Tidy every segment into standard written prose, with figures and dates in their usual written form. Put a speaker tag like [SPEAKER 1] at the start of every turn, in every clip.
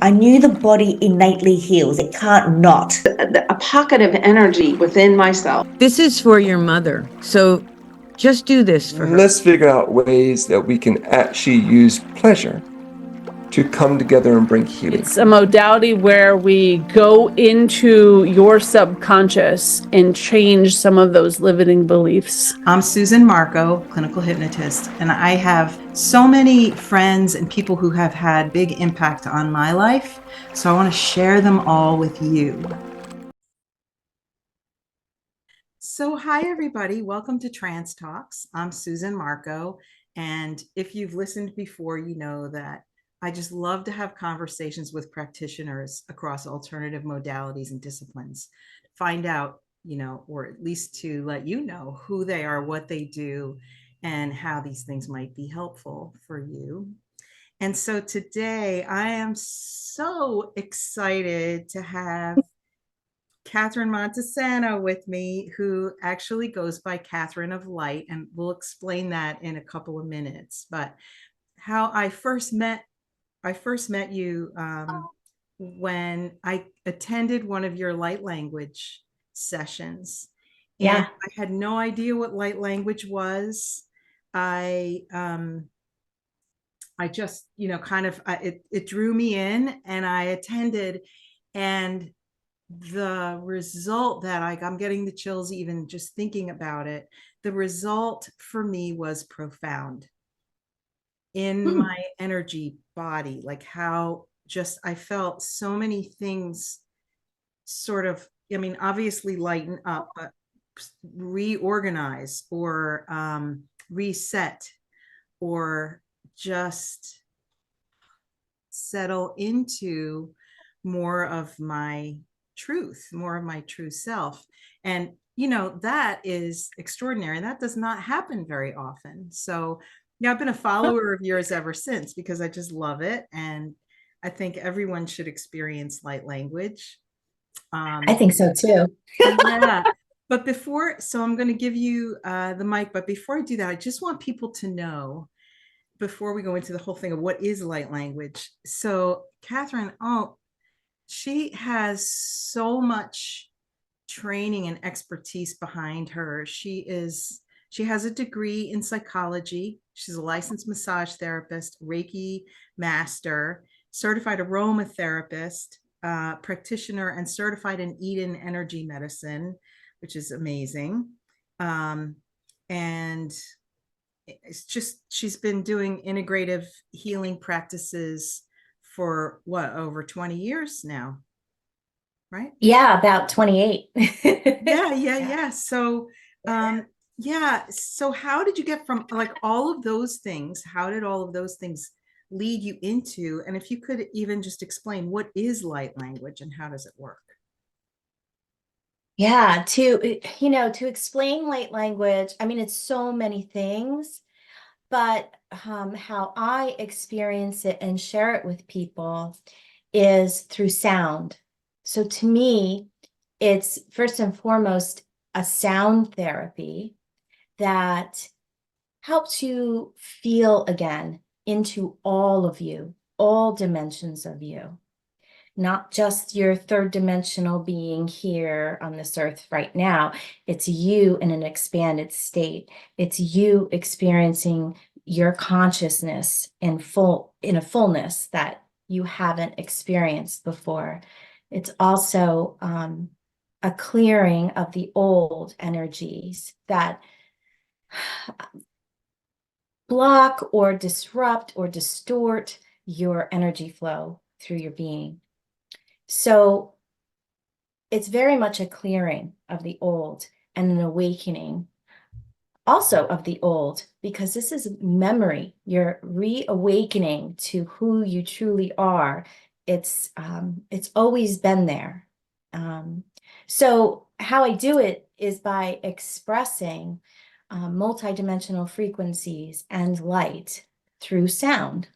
[SPEAKER 1] I knew the body innately heals. It can't not.
[SPEAKER 2] A pocket of energy within myself.
[SPEAKER 3] This is for your mother. So just do this for her.
[SPEAKER 4] Let's figure out ways that we can actually use pleasure to come together and bring healing.
[SPEAKER 5] It's a modality where we go into your subconscious and change some of those limiting beliefs.
[SPEAKER 6] I'm Susan Marco, clinical hypnotist, and I have so many friends and people who have had big impact on my life. So I want to share them all with you. So hi, everybody. Welcome to Trance Talks. I'm Susan Marco. And if you've listened before, you know that I just love to have conversations with practitioners across alternative modalities and disciplines. Find out, or at least to let you know who they are, what they do, and how these things might be helpful for you. And so today I am so excited to have Katherine Montesano with me, who actually goes by Katherine of Light, and we'll explain that in a couple of minutes. But how I first met you when I attended one of your light language sessions.
[SPEAKER 1] Yeah.
[SPEAKER 6] And I had no idea what light language was. I just, it drew me in, and I attended, and the result that I'm getting the chills even just thinking about it. The result for me was profound in my energy body, like how just I felt so many things sort of, obviously lighten up, but reorganize or reset or just settle into more of my truth, more of my true self. And that is extraordinary, and that does not happen very often. So yeah, I've been a follower of yours ever since, because I just love it, and I think everyone should experience light language.
[SPEAKER 1] I think so too.
[SPEAKER 6] Yeah. But so I'm going to give you the mic, but before I do that, I just want people to know, before we go into the whole thing of what is light language. So Katherine, she has so much training and expertise behind her. She has a degree in psychology. She's a licensed massage therapist, Reiki master, certified aromatherapist, practitioner, and certified in Eden energy medicine, which is amazing. And it's just, she's been doing integrative healing practices for over 20 years now, right?
[SPEAKER 1] Yeah, about 28.
[SPEAKER 6] Yeah. So so how did you get from like all of those things? How did all of those things lead you into, and if you could even just explain what is light language and how does it work?
[SPEAKER 1] Yeah, to explain light language, it's so many things, but how I experience it and share it with people is through sound. So to me, it's first and foremost a sound therapy that helps you feel again into all of you, all dimensions of you, not just your third dimensional being here on this earth right now. It's you in an expanded state. It's you experiencing your consciousness in a fullness that you haven't experienced before. It's also a clearing of the old energies that block or disrupt or distort your energy flow through your being. So it's very much a clearing of the old and an awakening also of the old, because this is memory. You're reawakening to who you truly are. It's always been there. So how I do it is by expressing multidimensional frequencies and light through sound,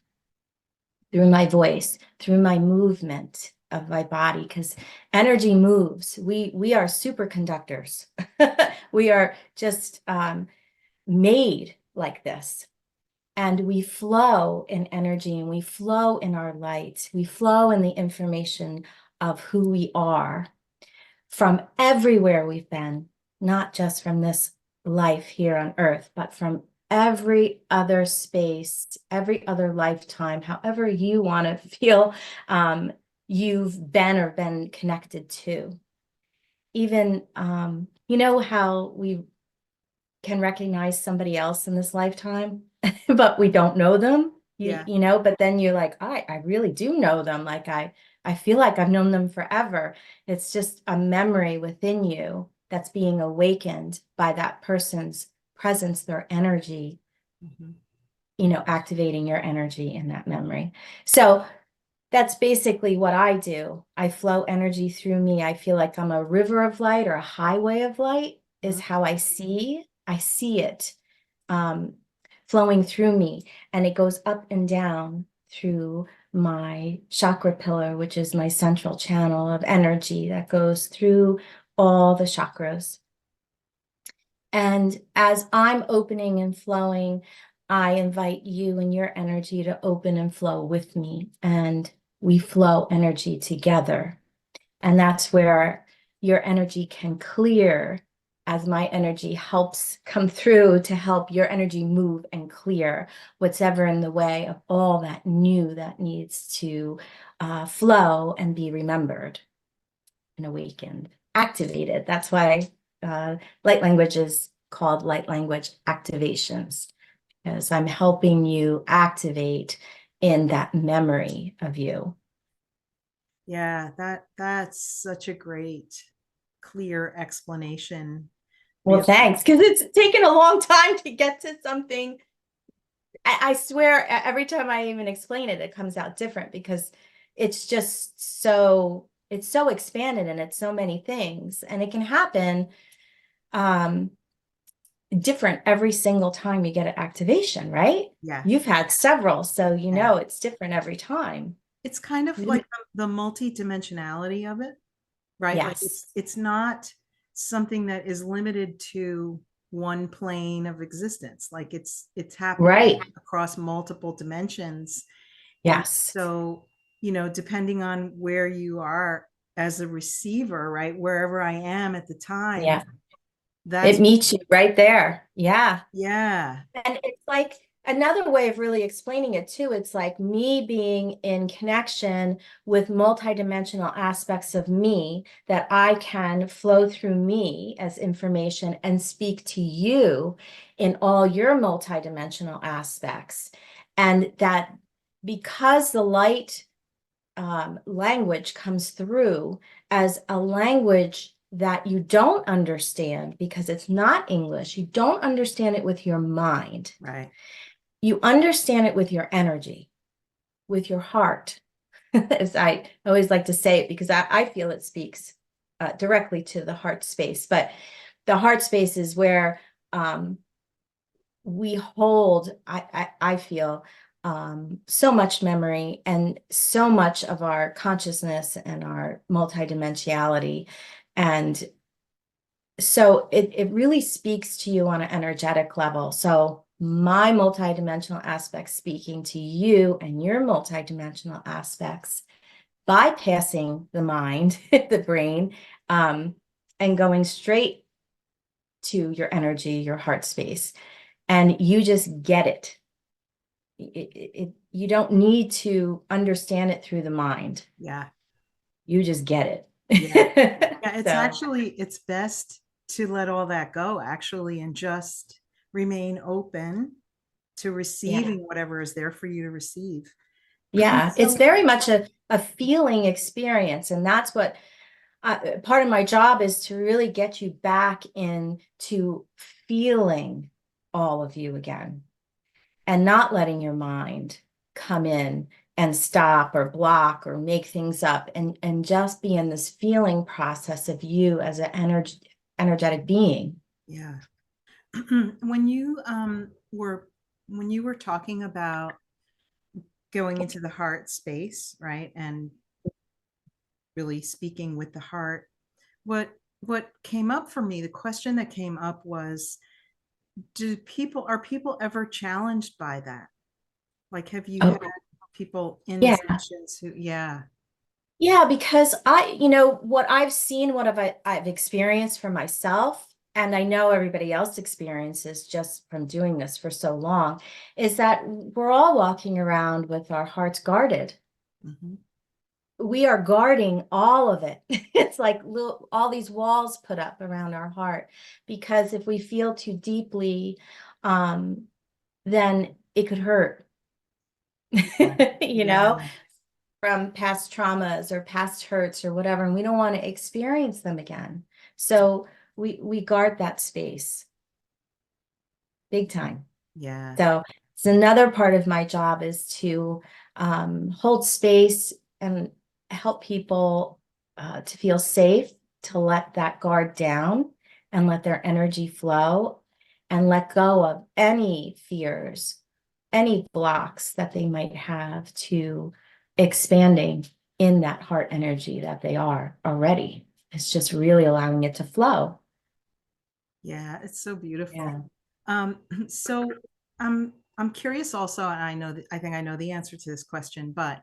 [SPEAKER 1] through my voice, through my movement of my body, because energy moves. We are superconductors. We are just made like this. and we flow in energy, and we flow in our light. We flow in the information of who we are from everywhere we've been, not just from this life here on earth, but from every other space, every other lifetime, however you want to feel you've been or been connected to. Even, you know how we can recognize somebody else in this lifetime, but we don't know them, you know, but then you're like, I really do know them. Like I feel like I've known them forever. It's just a memory within you that's being awakened by that person's presence, their energy, you know, activating your energy in that memory. So that's basically what I do. I flow energy through me. I feel like I'm a river of light or a highway of light is how I see it flowing through me. And it goes up and down through my chakra pillar, which is my central channel of energy that goes through all the chakras. And as I'm opening and flowing, I invite you and your energy to open and flow with me. And we flow energy together. And that's where your energy can clear as my energy helps come through to help your energy move and clear what's ever in the way of all that new that needs to flow and be remembered and awakened, activated. That's why light language is called light language activations, because I'm helping you activate in that memory of you.
[SPEAKER 6] Yeah, that's such a great, clear explanation.
[SPEAKER 1] Well, thanks, because it's taken a long time to get to something. I swear, every time I even explain it, it comes out different because it's just so, it's so expanded and it's so many things, and it can happen different every single time you get an activation, right?
[SPEAKER 6] Yeah.
[SPEAKER 1] You've had several, so you know it's different every time.
[SPEAKER 6] It's kind of like the multi-dimensionality of it, right? Like
[SPEAKER 1] Yes.
[SPEAKER 6] it's not something that is limited to one plane of existence. Like it's happening
[SPEAKER 1] Right.
[SPEAKER 6] across multiple dimensions. And
[SPEAKER 1] Yes.
[SPEAKER 6] so, you know, depending on where you are as a receiver, right? Wherever I am at the time,
[SPEAKER 1] Yeah.
[SPEAKER 6] that's
[SPEAKER 1] It meets you right there. Yeah.
[SPEAKER 6] yeah.
[SPEAKER 1] And it's like another way of really explaining it too. It's like me being in connection with multidimensional aspects of me that I can flow through me as information and speak to you in all your multidimensional aspects. And that because the light language comes through as a language that you don't understand because it's not English. You don't understand it with your mind.
[SPEAKER 6] Right.
[SPEAKER 1] You understand it with your energy, with your heart, as I always like to say it, because I feel it speaks directly to the heart space. But the heart space is where we hold, I feel, so much memory and so much of our consciousness and our multidimensionality. And so it really speaks to you on an energetic level. So my multidimensional aspects speaking to you and your multidimensional aspects, bypassing the mind, the brain, and going straight to your energy, your heart space. And you just get it. You don't need to understand it through the mind.
[SPEAKER 6] Yeah.
[SPEAKER 1] You just get it.
[SPEAKER 6] Yeah, it's
[SPEAKER 1] So,
[SPEAKER 6] actually, it's best to let all that go actually and just remain open to receiving whatever is there for you to receive.
[SPEAKER 1] yeah, it's
[SPEAKER 6] So,
[SPEAKER 1] very much a feeling experience. And that's what part of my job is, to really get you back into feeling all of you again and not letting your mind come in and stop or block or make things up, and just be in this feeling process of you as an energetic being.
[SPEAKER 6] yeah. When you were talking about going into the heart space, right? And really speaking with the heart, what came up for me, the question that came up was, are people ever challenged by that? Like, have you
[SPEAKER 1] Oh,
[SPEAKER 6] had people in
[SPEAKER 1] yeah.
[SPEAKER 6] sessions who, yeah.
[SPEAKER 1] Yeah, because what I've seen, I've experienced for myself, and I know everybody else experiences just from doing this for so long, is that we're all walking around with our hearts guarded.
[SPEAKER 6] Mhm.
[SPEAKER 1] We are guarding all of it. It's like all these walls put up around our heart, because if we feel too deeply, then it could hurt, you
[SPEAKER 6] Yeah.
[SPEAKER 1] know, from past traumas or past hurts or whatever, and we don't want to experience them again. So we guard that space big time.
[SPEAKER 6] Yeah.
[SPEAKER 1] So it's another part of my job is to hold space and help people to feel safe, to let that guard down and let their energy flow and let go of any fears, any blocks that they might have to expanding in that heart energy that they are already. It's just really allowing it to flow.
[SPEAKER 6] Yeah. It's so beautiful.
[SPEAKER 1] Yeah.
[SPEAKER 6] So I'm curious also, and I think I know the answer to this question, but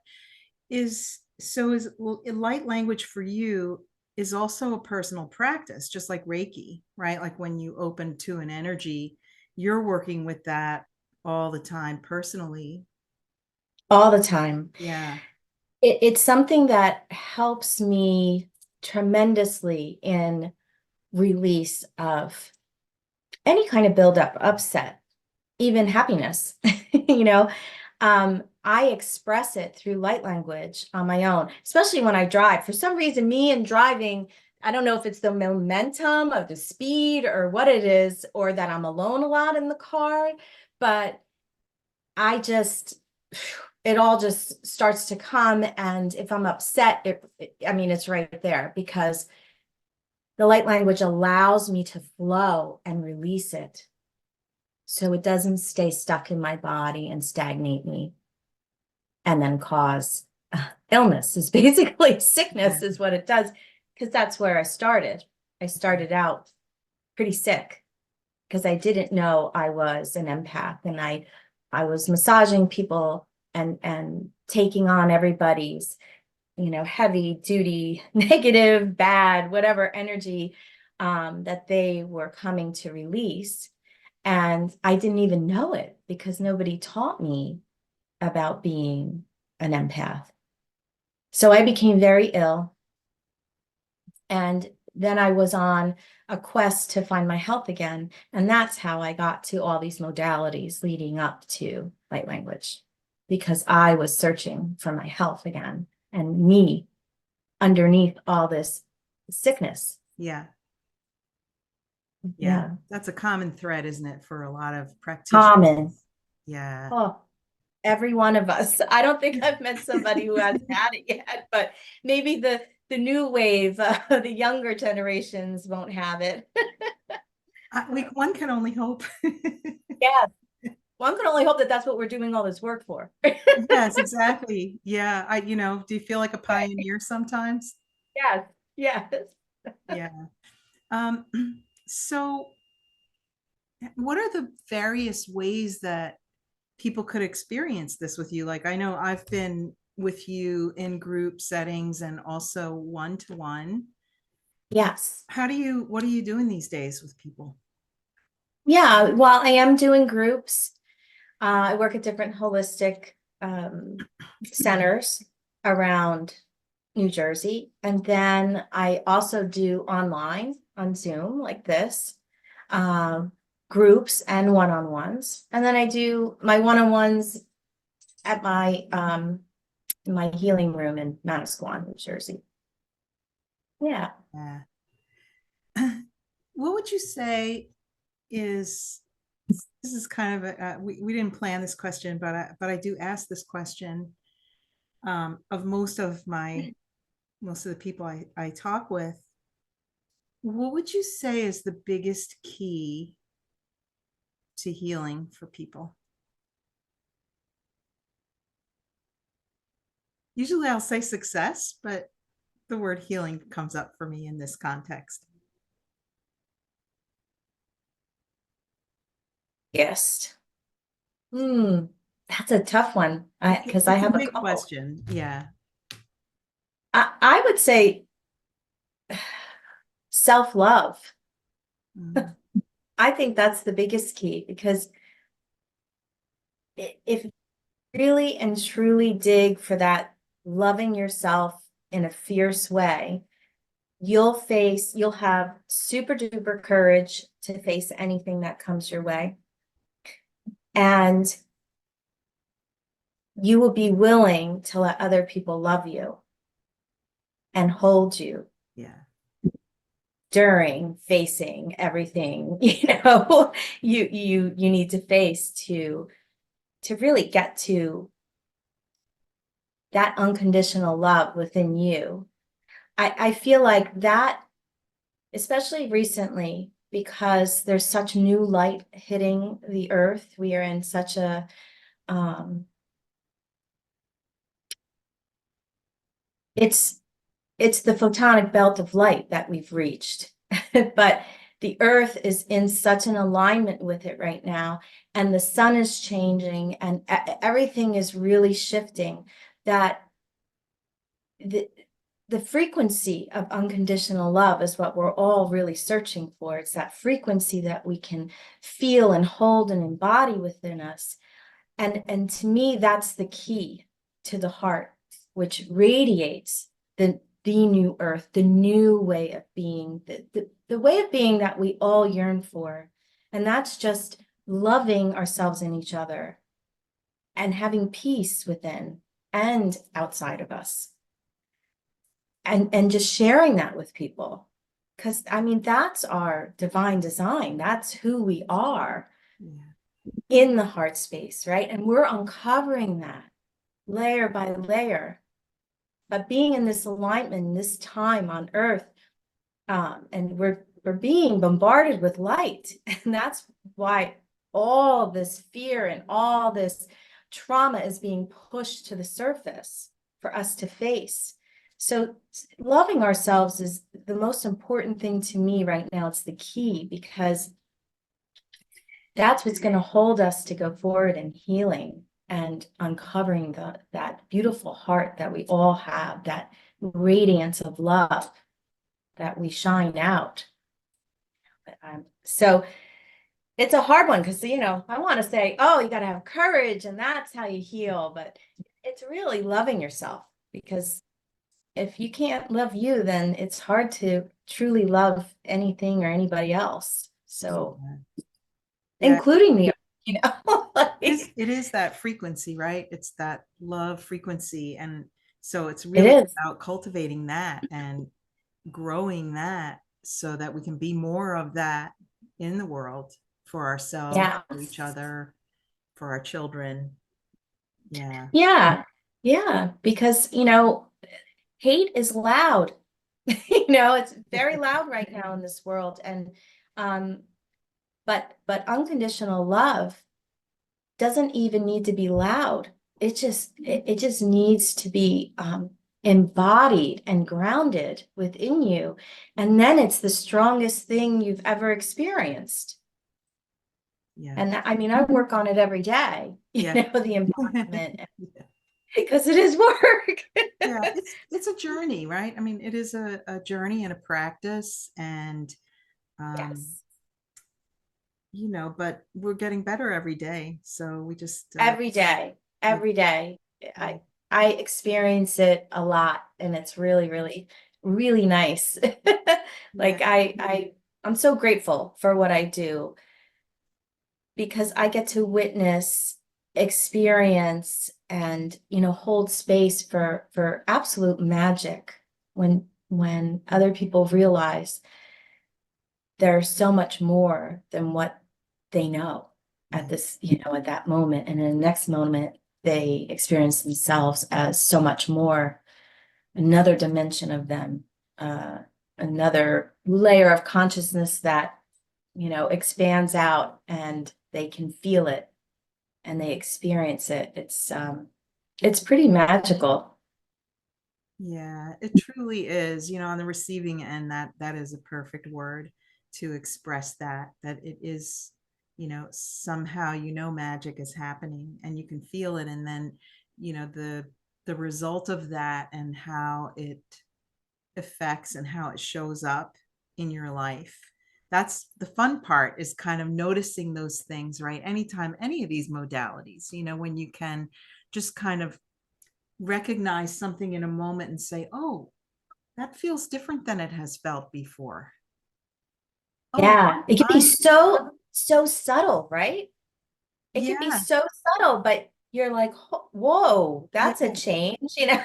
[SPEAKER 6] light language for you is also a personal practice, just like Reiki, right? Like when you open to an energy, you're working with that all the time personally.
[SPEAKER 1] All the time.
[SPEAKER 6] Yeah.
[SPEAKER 1] It's something that helps me tremendously in release of any kind of buildup, upset, even happiness. You know, I express it through light language on my own, especially when I drive. For some reason, me and driving, I don't know if it's the momentum of the speed or what it is, or that I'm alone a lot in the car, but I just, it all just starts to come. And if I'm upset, I mean, it's right there, because the light language allows me to flow and release it. So it doesn't stay stuck in my body and stagnate me and then cause illness, is basically sickness is what it does. Because that's where I started. I started out pretty sick because I didn't know I was an empath, and I was massaging people and taking on everybody's, heavy duty, negative, bad, whatever energy that they were coming to release. And I didn't even know it because nobody taught me about being an empath. So I became very ill. And then I was on a quest to find my health again. And that's how I got to all these modalities leading up to light language, because I was searching for my health again and me underneath all this sickness.
[SPEAKER 6] Yeah. Yeah.
[SPEAKER 1] Yeah.
[SPEAKER 6] That's a common thread, isn't it, for a lot of practitioners?
[SPEAKER 1] Common.
[SPEAKER 6] Yeah.
[SPEAKER 1] Oh, every one of us. I don't think I've met somebody who hasn't had it yet, but maybe the new wave, the younger generations won't have it.
[SPEAKER 6] One can only hope.
[SPEAKER 1] Yeah, one can only hope that that's what we're doing all this work for.
[SPEAKER 6] Yes, exactly. Yeah. Do you feel like a pioneer sometimes?
[SPEAKER 1] Yes, yes.
[SPEAKER 6] Yeah. Um, so what are the various ways that people could experience this with you? Like, I know I've been with you in group settings and also one-to-one.
[SPEAKER 1] Yes.
[SPEAKER 6] What are you doing these days with people?
[SPEAKER 1] Yeah, while I am doing groups, I work at different holistic centers around New Jersey. And then I also do online on Zoom like this, um, groups and one-on-ones. And then I do my one-on-ones at my healing room in Manasquan, New Jersey. Yeah.
[SPEAKER 6] Yeah. What would you say is this is kind of we didn't plan this question, but I do ask this question of most of the people I talk with. What would you say is the biggest key to healing for people? Usually I'll say success, but the word healing comes up for me in this context.
[SPEAKER 1] Yes. Hmm. That's a tough one. Because I
[SPEAKER 6] It's a
[SPEAKER 1] have a
[SPEAKER 6] big
[SPEAKER 1] couple.
[SPEAKER 6] question. Yeah.
[SPEAKER 1] I would say self-love.
[SPEAKER 6] Mhm.
[SPEAKER 1] I think that's the biggest key, because if you really and truly dig for that loving yourself in a fierce way, you'll have super duper courage to face anything that comes your way. And you will be willing to let other people love you and hold you
[SPEAKER 6] Yeah.
[SPEAKER 1] during facing everything, you need to face to really get to that unconditional love within you. I feel like that, especially recently, because there's such new light hitting the earth. We are in such a it's the photonic belt of light that we've reached. But the earth is in such an alignment with it right now, and the sun is changing, and everything is really shifting, that the frequency of unconditional love is what we're all really searching for. It's that frequency that we can feel and hold and embody within us. And to me, that's the key to the heart, which radiates the new earth, the new way of being, the way of being that we all yearn for. And that's just loving ourselves and each other and having peace within and outside of us. And just sharing that with people. Because I mean, that's our divine design. That's who we are
[SPEAKER 6] Yeah.
[SPEAKER 1] in the heart space, right? And we're uncovering that layer by layer. But being in this alignment, in this time on earth, and we're being bombarded with light. And that's why all this fear and all this trauma is being pushed to the surface for us to face. So loving ourselves is the most important thing to me right now. It's the key, because that's what's going to hold us to go forward in healing and uncovering that beautiful heart that we all have, that radiance of love that we shine out. So it's a hard one, because I want to say, oh, you got to have courage and that's how you heal, but it's really loving yourself, because if you can't love you, then it's hard to truly love anything or anybody else. So
[SPEAKER 6] Yeah.
[SPEAKER 1] including the like,
[SPEAKER 6] It is that frequency, right? It's that love frequency. And so it's
[SPEAKER 1] it
[SPEAKER 6] really
[SPEAKER 1] is.
[SPEAKER 6] about cultivating that and growing that so that we can be more of that in the world for ourselves,
[SPEAKER 1] Yeah.
[SPEAKER 6] for each other, for our children. Yeah.
[SPEAKER 1] Yeah. Yeah. Because, hate is loud. It's very loud right now in this world. And um, but unconditional love doesn't even need to be loud. It just needs to be embodied and grounded within you. And then it's the strongest thing you've ever experienced.
[SPEAKER 6] Yeah.
[SPEAKER 1] And I mean, I work on it every day,
[SPEAKER 6] Yeah.
[SPEAKER 1] the embodiment,
[SPEAKER 6] Yeah.
[SPEAKER 1] because it is work.
[SPEAKER 6] Yeah, it's a journey, right? I mean, it is a journey and a practice, and um,
[SPEAKER 1] Yes.
[SPEAKER 6] but we're getting better every day. So we just
[SPEAKER 1] Every day,
[SPEAKER 6] yeah,
[SPEAKER 1] every day.
[SPEAKER 6] yeah,
[SPEAKER 1] I experience it a lot, and it's really, really, really nice.
[SPEAKER 6] yeah,
[SPEAKER 1] Like I'm so grateful for what I do, because I get to witness, experience, and hold space for absolute magic when other people realize there's so much more than what they know at
[SPEAKER 6] yeah,
[SPEAKER 1] this, at that moment. And in the next moment, they experience themselves as so much more, another dimension of them, another layer of consciousness that, expands out, and they can feel it and they experience it. It's pretty magical.
[SPEAKER 6] yeah. It truly is. On the receiving end, that is a perfect word to express that it is somehow magic is happening and you can feel it, and then the result of that and how it affects and how it shows up in your life. That's the fun part, is kind of noticing those things, right? Anytime any of these modalities, when you can just kind of recognize something in a moment and say, oh, that feels different than it has felt before. Oh,
[SPEAKER 1] Yeah, it can be
[SPEAKER 6] I
[SPEAKER 1] so subtle, right? It can be
[SPEAKER 6] yeah,
[SPEAKER 1] so subtle, but you're like, whoa,
[SPEAKER 6] yeah,
[SPEAKER 1] that's a change, you know?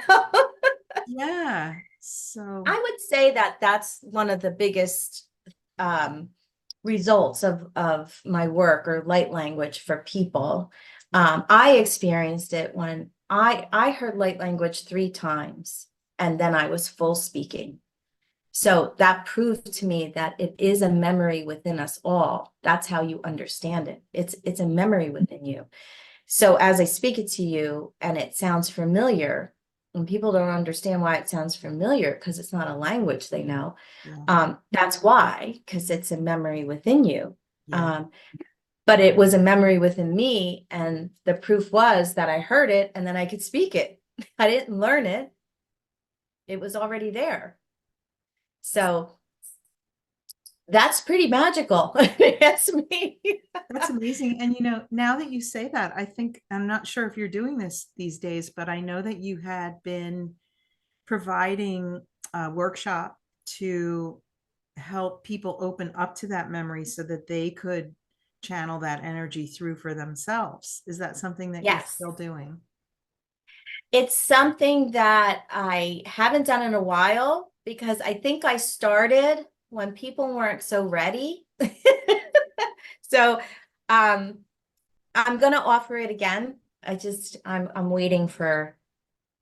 [SPEAKER 6] yeah. So
[SPEAKER 1] I would say that that's one of the biggest um, results of my work or light language for people. I experienced it when I heard light language 3 times, and then I was full speaking. So that proved to me that it is a memory within us all. That's how you understand it. It's a memory within you. So as I speak it to you and it sounds familiar, and people don't understand why it sounds familiar because it's not a language they know.
[SPEAKER 6] yeah,
[SPEAKER 1] That's why, because it's a memory within you.
[SPEAKER 6] yeah.
[SPEAKER 1] But it was a memory within me, and the proof was that I heard it and then I could speak it. I didn't learn it. It was already there. So that's pretty magical. That's me.
[SPEAKER 6] That's amazing. And now that you say that, I think, I'm not sure if you're doing this these days, but I know that you had been providing a workshop to help people open up to that memory so that they could channel that energy through for themselves. Is that something that you're
[SPEAKER 1] Yes.
[SPEAKER 6] still doing?
[SPEAKER 1] It's something that I haven't done in a while because I think I started when people weren't so ready. So I'm gonna offer it again. I'm waiting for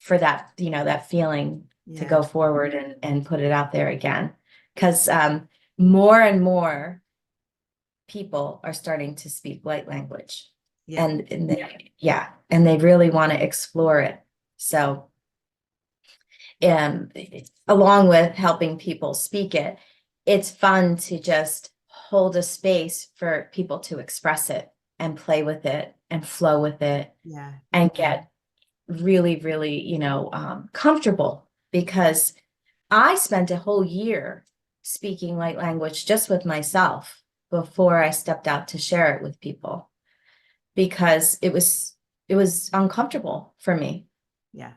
[SPEAKER 1] that, that feeling to
[SPEAKER 6] Yeah,
[SPEAKER 1] go forward and put it out there again. Because more and more people are starting to speak light language.
[SPEAKER 6] yeah,
[SPEAKER 1] And they really want to explore it. So along with helping people speak it, it's fun to just hold a space for people to express it and play with it and flow with it
[SPEAKER 6] yeah,
[SPEAKER 1] and get really, really, comfortable, because I spent a whole year speaking light language just with myself before I stepped out to share it with people, because it was uncomfortable for me.
[SPEAKER 6] yeah,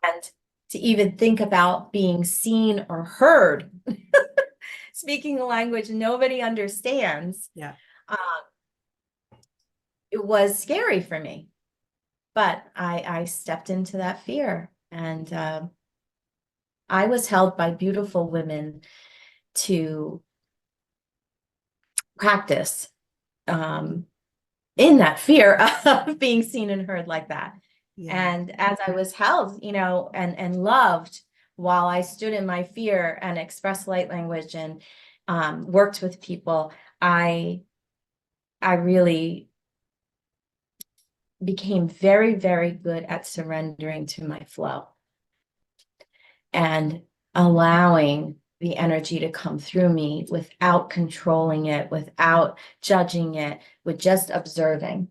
[SPEAKER 1] And to even think about being seen or heard speaking a language nobody understands,
[SPEAKER 6] yeah,
[SPEAKER 1] um, it was scary for me. But I stepped into that fear, and I was held by beautiful women to practice in that fear of being seen and heard like that.
[SPEAKER 6] yeah,
[SPEAKER 1] And as I was held, and loved while I stood in my fear and expressed light language and worked with people, I really became very, very good at surrendering to my flow and allowing the energy to come through me without controlling it, without judging it, with just observing.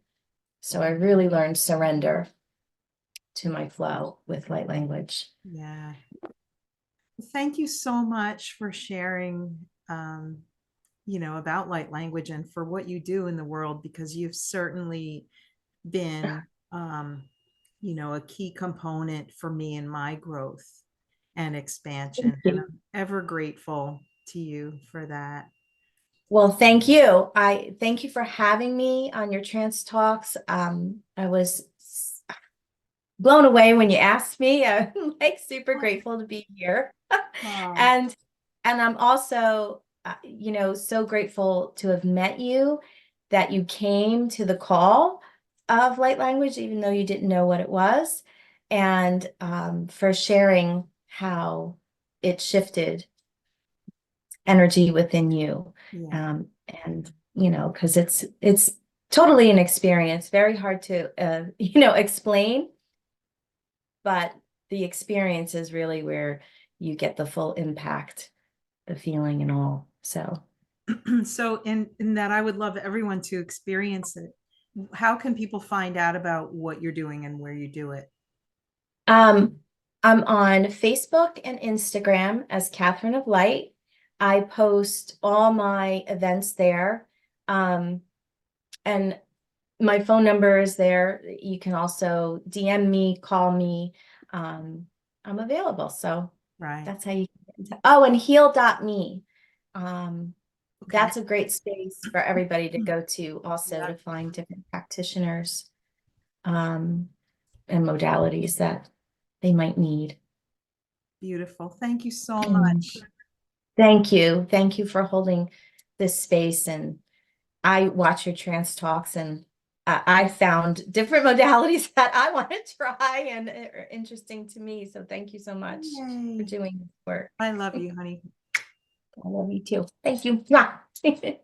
[SPEAKER 1] So I really learned surrender to my flow with light language.
[SPEAKER 6] yeah. Thank you so much for sharing, about light language and for what you do in the world, because you've certainly been, a key component for me in my growth and expansion. And I'm ever grateful to you for that.
[SPEAKER 1] Well, thank you. I thank you for having me on your trance talks. I was blown away when you asked me. I'm like super grateful to be here.
[SPEAKER 6] Oh,
[SPEAKER 1] And I'm also so grateful to have met you, that you came to the call of light language, even though you didn't know what it was, and for sharing how it shifted energy within you.
[SPEAKER 6] yeah,
[SPEAKER 1] And because it's totally an experience, very hard to explain, but the experience is really where you get the full impact, the feeling and all. So
[SPEAKER 6] So in that, I would love everyone to experience it. How can people find out about what you're doing and where you do it?
[SPEAKER 1] I'm on Facebook and Instagram as Katherine of Light. I post all my events there. And my phone number is there. You can also DM me, call me. I'm available. So
[SPEAKER 6] Right.
[SPEAKER 1] that's how you get in touch. Oh, and heal.me.
[SPEAKER 6] Okay.
[SPEAKER 1] That's a great space for everybody to go to also
[SPEAKER 6] Yeah.
[SPEAKER 1] to find different practitioners and modalities that they might need.
[SPEAKER 6] Beautiful. Thank you so
[SPEAKER 1] Mm.
[SPEAKER 6] much.
[SPEAKER 1] Thank you. Thank you for holding this space. And I watch your trance talks and I found different modalities that I want to try and are interesting to me. So thank you so much for
[SPEAKER 6] Yay.
[SPEAKER 1] doing this work.
[SPEAKER 6] I love you, honey.
[SPEAKER 1] I love you too. Thank you. Mwah.